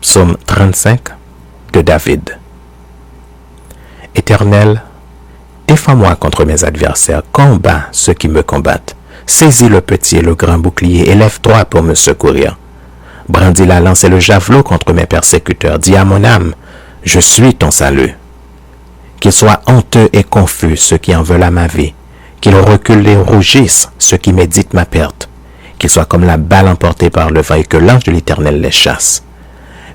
Psaume 35 de David. Éternel, défends-moi contre mes adversaires, combat ceux qui me combattent. Saisis le petit et le grand bouclier, élève-toi pour me secourir. Brandis la lance et le javelot contre mes persécuteurs. Dis à mon âme, je suis ton salut. Qu'ils soient honteux et confus ceux qui en veulent à ma vie. Qu'ils reculent et rougissent ceux qui méditent ma perte. Qu'ils soient comme la balle emportée par le vent et que l'ange de l'Éternel les chasse.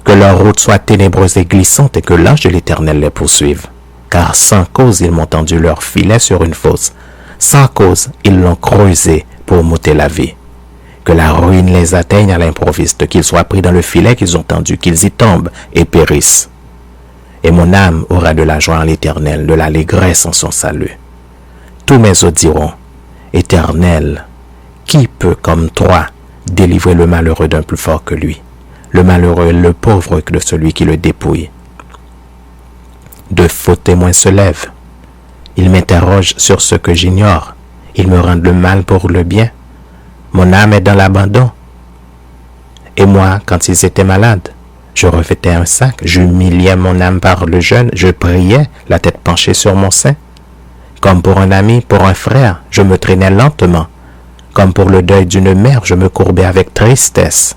Que leur route soit ténébreuse et glissante et que l'ange de l'Éternel les poursuive. Car sans cause ils m'ont tendu leur filet sur une fosse. Sans cause ils l'ont creusé pour m'ôter la vie. Que la ruine les atteigne à l'improviste, qu'ils soient pris dans le filet qu'ils ont tendu, qu'ils y tombent et périssent. Et mon âme aura de la joie en l'Éternel, de l'allégresse en son salut. Tous mes os diront, Éternel, qui peut comme toi délivrer le malheureux d'un plus fort que lui, le malheureux et le pauvre que de celui qui le dépouille. De faux témoins se lèvent. Ils m'interrogent sur ce que j'ignore. Ils me rendent le mal pour le bien. Mon âme est dans l'abandon. Et moi, quand ils étaient malades, je revêtais un sac, j'humiliais mon âme par le jeûne, je priais, la tête penchée sur mon sein. Comme pour un ami, pour un frère, je me traînais lentement. Comme pour le deuil d'une mère, je me courbais avec tristesse.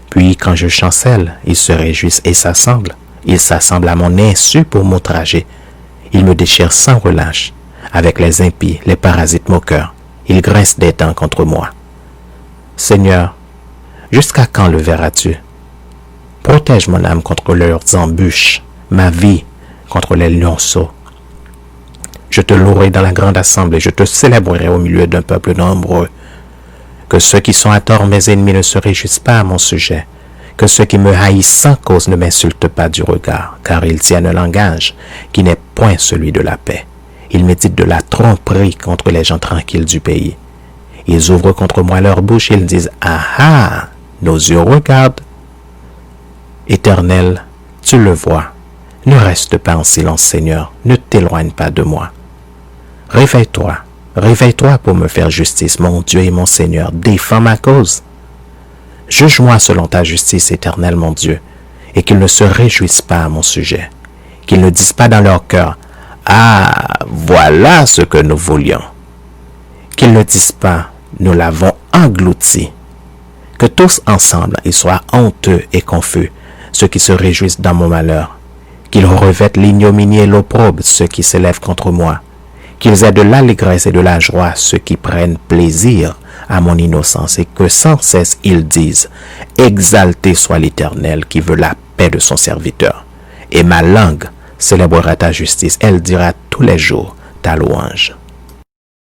Puis, quand je chancelle, ils se réjouissent et s'assemblent. Ils s'assemblent à mon insu pour m'outrager. Ils me déchirent sans relâche. Avec les impies, les parasites moqueurs, ils grincent des dents contre moi. Seigneur, jusqu'à quand le verras-tu? Protège mon âme contre leurs embûches, ma vie contre les lionceaux. Je te louerai dans la grande assemblée, je te célébrerai au milieu d'un peuple nombreux. Que ceux qui sont à tort mes ennemis ne se réjouissent pas à mon sujet. Que ceux qui me haïssent sans cause ne m'insultent pas du regard, car ils tiennent un langage qui n'est point celui de la paix. Ils méditent de la tromperie contre les gens tranquilles du pays. Ils ouvrent contre moi leur bouche et ils disent « Ah ah, nos yeux regardent !» Éternel, tu le vois. Ne reste pas en silence, Seigneur. Ne t'éloigne pas de moi. Réveille-toi. Réveille-toi pour me faire justice, mon Dieu et mon Seigneur. Défends ma cause. Juge-moi selon ta justice, Éternel, mon Dieu, et qu'ils ne se réjouissent pas à mon sujet. Qu'ils ne disent pas dans leur cœur « Ah, voilà ce que nous voulions !» Qu'ils ne disent pas « Nous l'avons englouti !» Que tous ensemble, ils soient honteux et confus, ceux qui se réjouissent dans mon malheur. Qu'ils revêtent l'ignominie et l'opprobre, ceux qui s'élèvent contre moi. Qu'ils aient de l'allégresse et de la joie, ceux qui prennent plaisir à mon innocence, et que sans cesse ils disent « Exalté soit l'Éternel qui veut la paix de son serviteur. » Et ma langue célébrera ta justice, elle dira tous les jours ta louange.